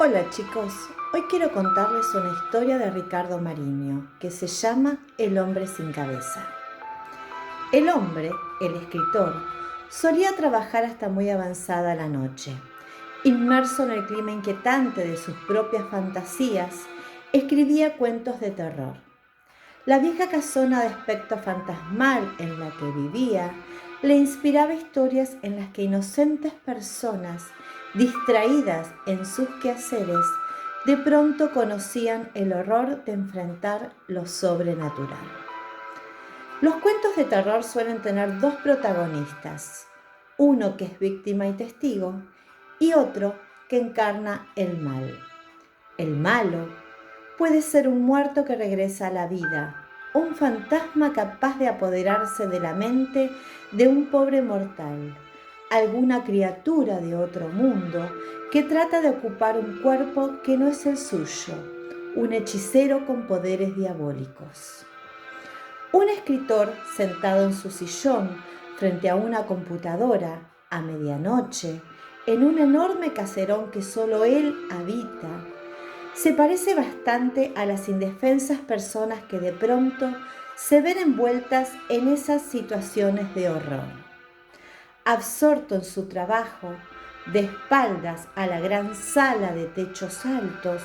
Hola chicos, hoy quiero contarles una historia de Ricardo Mariño que se llama El hombre sin cabeza. El hombre, el escritor, solía trabajar hasta muy avanzada la noche. Inmerso en el clima inquietante de sus propias fantasías, escribía cuentos de terror. La vieja casona de aspecto fantasmal en la que vivía le inspiraba historias en las que inocentes personas, distraídas en sus quehaceres, de pronto conocían el horror de enfrentar lo sobrenatural. Los cuentos de terror suelen tener dos protagonistas, uno que es víctima y testigo y otro que encarna el mal. El malo puede ser un muerto que regresa a la vida, un fantasma capaz de apoderarse de la mente de un pobre mortal, alguna criatura de otro mundo que trata de ocupar un cuerpo que no es el suyo, un hechicero con poderes diabólicos. Un escritor sentado en su sillón frente a una computadora a medianoche, en un enorme caserón que solo él habita, se parece bastante a las indefensas personas que de pronto se ven envueltas en esas situaciones de horror. Absorto en su trabajo, de espaldas a la gran sala de techos altos,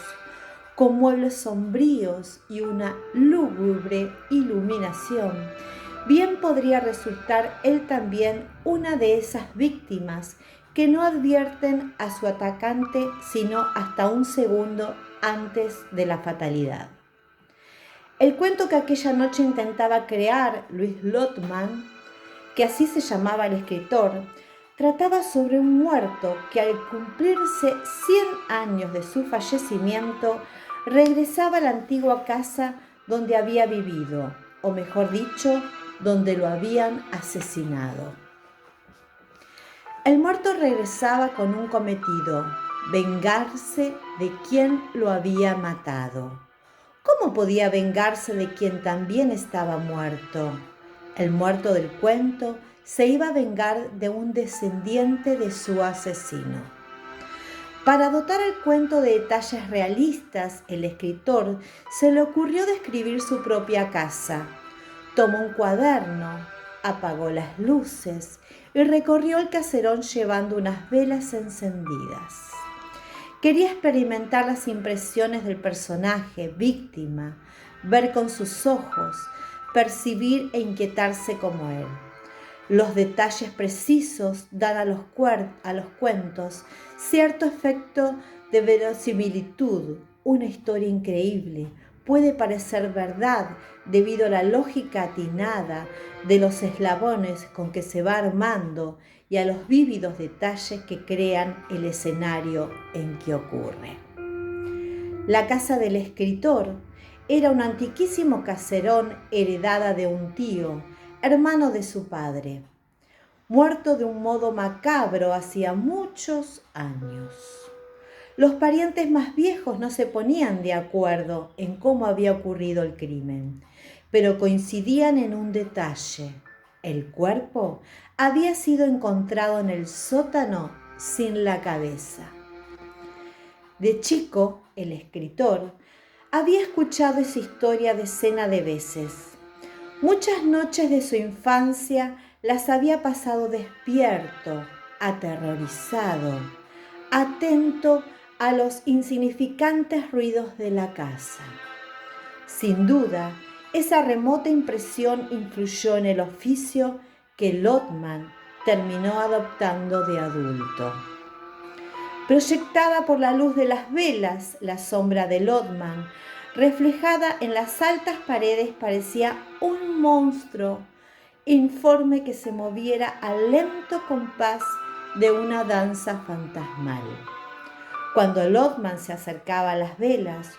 con muebles sombríos y una lúgubre iluminación, bien podría resultar él también una de esas víctimas que no advierten a su atacante sino hasta un segundo antes de la fatalidad. El cuento que aquella noche intentaba crear Luis Lotman, que así se llamaba el escritor, trataba sobre un muerto que al cumplirse 100 años de su fallecimiento regresaba a la antigua casa donde había vivido, o mejor dicho, donde lo habían asesinado. El muerto regresaba con un cometido: vengarse de quien lo había matado. ¿Cómo podía vengarse de quien también estaba muerto? El muerto del cuento se iba a vengar de un descendiente de su asesino. Para dotar el cuento de detalles realistas, el escritor se le ocurrió describir su propia casa. Tomó un cuaderno, apagó las luces y recorrió el caserón llevando unas velas encendidas. Quería experimentar las impresiones del personaje, víctima, ver con sus ojos, percibir e inquietarse como él. Los detalles precisos dan a los cuentos cierto efecto de verosimilitud. Una historia increíble puede parecer verdad debido a la lógica atinada de los eslabones con que se va armando y a los vívidos detalles que crean el escenario en que ocurre. La casa del escritor era un antiquísimo caserón heredada de un tío, hermano de su padre, muerto de un modo macabro hacía muchos años. Los parientes más viejos no se ponían de acuerdo en cómo había ocurrido el crimen, pero coincidían en un detalle: el cuerpo había sido encontrado en el sótano sin la cabeza. De chico, el escritor había escuchado esa historia decenas de veces. Muchas noches de su infancia las había pasado despierto, aterrorizado, atento a los insignificantes ruidos de la casa. Sin duda, esa remota impresión influyó en el oficio que Lotman terminó adoptando de adulto. Proyectada por la luz de las velas, la sombra de Lotman, reflejada en las altas paredes, parecía un monstruo informe que se moviera al lento compás de una danza fantasmal. Cuando Lotman se acercaba a las velas,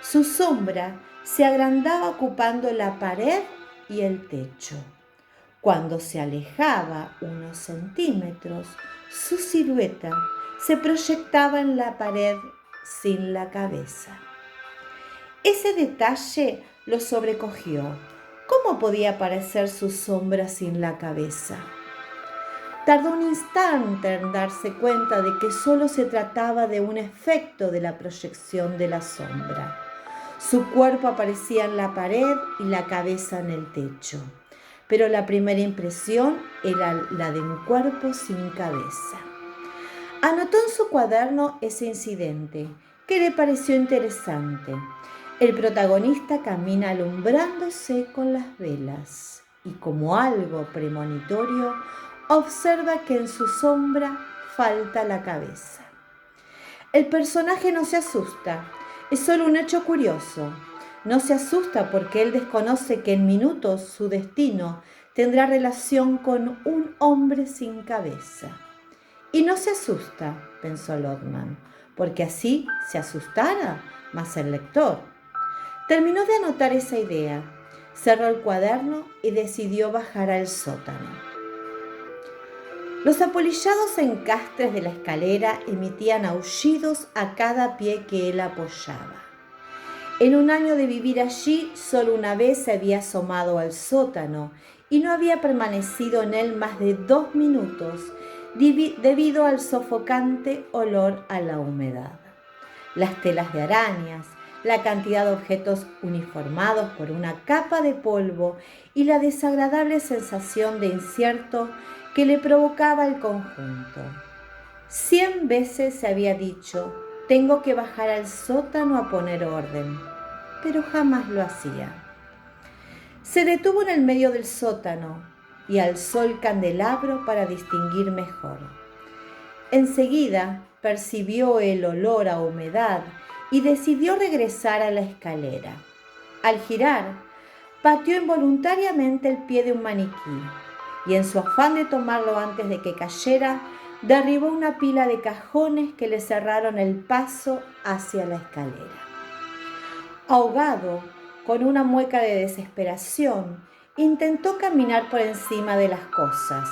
su sombra se agrandaba ocupando la pared y el techo. Cuando se alejaba unos centímetros, su silueta se proyectaba en la pared sin la cabeza. Ese detalle lo sobrecogió. ¿Cómo podía aparecer su sombra sin la cabeza? Tardó un instante en darse cuenta de que solo se trataba de un efecto de la proyección de la sombra. Su cuerpo aparecía en la pared y la cabeza en el techo, pero la primera impresión era la de un cuerpo sin cabeza. Anotó en su cuaderno ese incidente, que le pareció interesante. El protagonista camina alumbrándose con las velas y, como algo premonitorio, observa que en su sombra falta la cabeza. El personaje no se asusta, es solo un hecho curioso. No se asusta porque él desconoce que en minutos su destino tendrá relación con un hombre sin cabeza. Y no se asusta, pensó Lotman, porque así se asustara más el lector. Terminó de anotar esa idea, cerró el cuaderno y decidió bajar al sótano. Los apolillados encastres de la escalera emitían aullidos a cada pie que él apoyaba. En un año de vivir allí, solo una vez se había asomado al sótano y no había permanecido en él más de 2 minutos debido al sofocante olor a la humedad. Las telas de arañas, la cantidad de objetos uniformados por una capa de polvo y la desagradable sensación de incierto que le provocaba el conjunto. 100 veces se había dicho: tengo que bajar al sótano a poner orden, pero jamás lo hacía. Se detuvo en el medio del sótano y alzó el candelabro para distinguir mejor. Enseguida percibió el olor a humedad y decidió regresar a la escalera. Al girar, pateó involuntariamente el pie de un maniquí y, en su afán de tomarlo antes de que cayera, derribó una pila de cajones que le cerraron el paso hacia la escalera. Ahogado, con una mueca de desesperación, intentó caminar por encima de las cosas,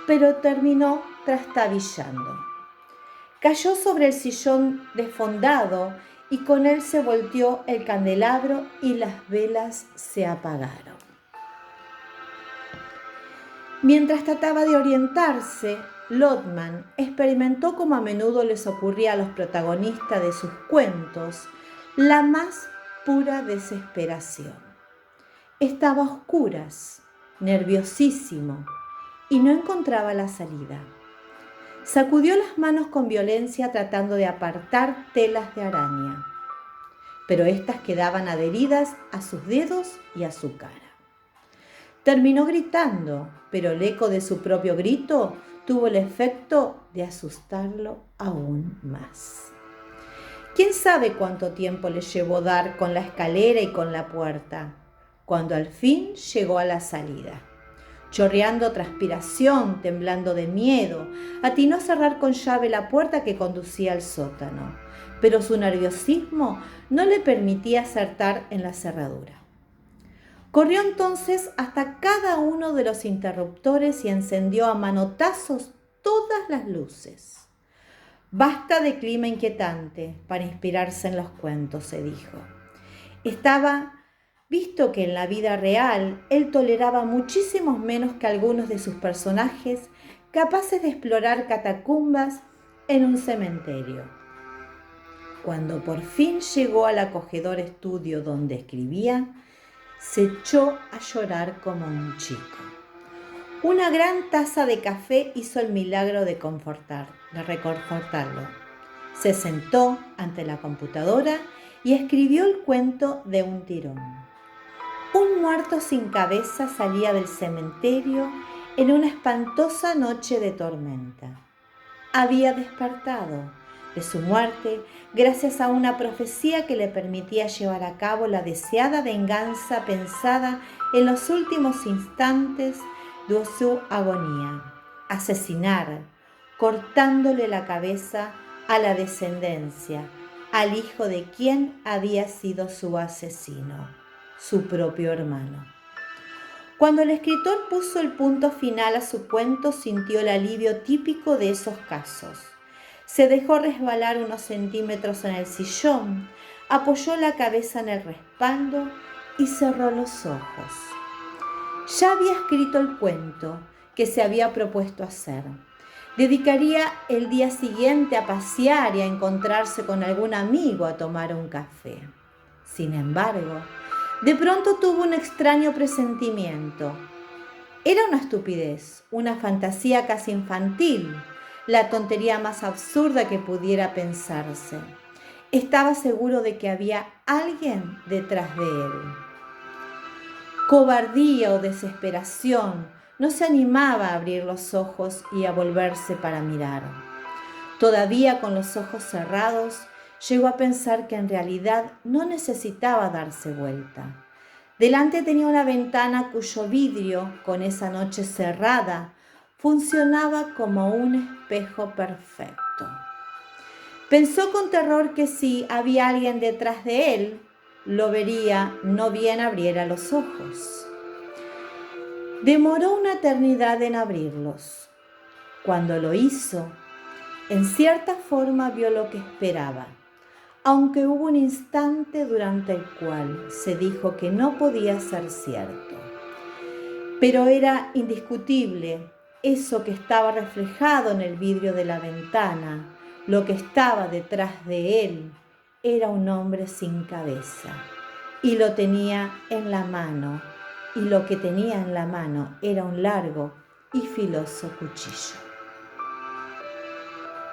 pero terminó trastabillando. Cayó sobre el sillón desfondado y con él se volteó el candelabro y las velas se apagaron. Mientras trataba de orientarse, Lotman experimentó, como a menudo les ocurría a los protagonistas de sus cuentos, la más pura desesperación. Estaba a oscuras, nerviosísimo, y no encontraba la salida. Sacudió las manos con violencia tratando de apartar telas de araña, pero éstas quedaban adheridas a sus dedos y a su cara. Terminó gritando, pero el eco de su propio grito tuvo el efecto de asustarlo aún más. ¿Quién sabe cuánto tiempo le llevó dar con la escalera y con la puerta, cuando al fin llegó a la salida? Chorreando transpiración, temblando de miedo, atinó a cerrar con llave la puerta que conducía al sótano, pero su nerviosismo no le permitía acertar en la cerradura. Corrió entonces hasta cada uno de los interruptores y encendió a manotazos todas las luces. Basta de clima inquietante para inspirarse en los cuentos, se dijo. Estaba visto que en la vida real él toleraba muchísimos menos que algunos de sus personajes capaces de explorar catacumbas en un cementerio. Cuando por fin llegó al acogedor estudio donde escribía, se echó a llorar como un chico. Una gran taza de café hizo el milagro de reconfortarlo. Se sentó ante la computadora y escribió el cuento de un tirón. Un muerto sin cabeza salía del cementerio en una espantosa noche de tormenta. Había despertado de su muerte gracias a una profecía que le permitía llevar a cabo la deseada venganza pensada en los últimos instantes de su agonía: asesinar, cortándole la cabeza a la descendencia, al hijo de quien había sido su asesino, su propio hermano. Cuando el escritor puso el punto final a su cuento, sintió el alivio típico de esos casos. Se dejó resbalar unos centímetros en el sillón, apoyó la cabeza en el respaldo y cerró los ojos. Ya había escrito el cuento que se había propuesto hacer. Dedicaría el día siguiente a pasear y a encontrarse con algún amigo a tomar un café. Sin embargo, de pronto tuvo un extraño presentimiento. Era una estupidez, una fantasía casi infantil, la tontería más absurda que pudiera pensarse. Estaba seguro de que había alguien detrás de él. Cobardía o desesperación, no se animaba a abrir los ojos y a volverse para mirar. Todavía con los ojos cerrados, llegó a pensar que en realidad no necesitaba darse vuelta. Delante tenía una ventana cuyo vidrio, con esa noche cerrada, funcionaba como un espejo perfecto. Pensó con terror que si había alguien detrás de él, lo vería no bien abriera los ojos. Demoró una eternidad en abrirlos. Cuando lo hizo, en cierta forma vio lo que esperaba, aunque hubo un instante durante el cual se dijo que no podía ser cierto. Pero era indiscutible eso que estaba reflejado en el vidrio de la ventana. Lo que estaba detrás de él era un hombre sin cabeza y lo tenía en la mano, y lo que tenía en la mano era un largo y filoso cuchillo.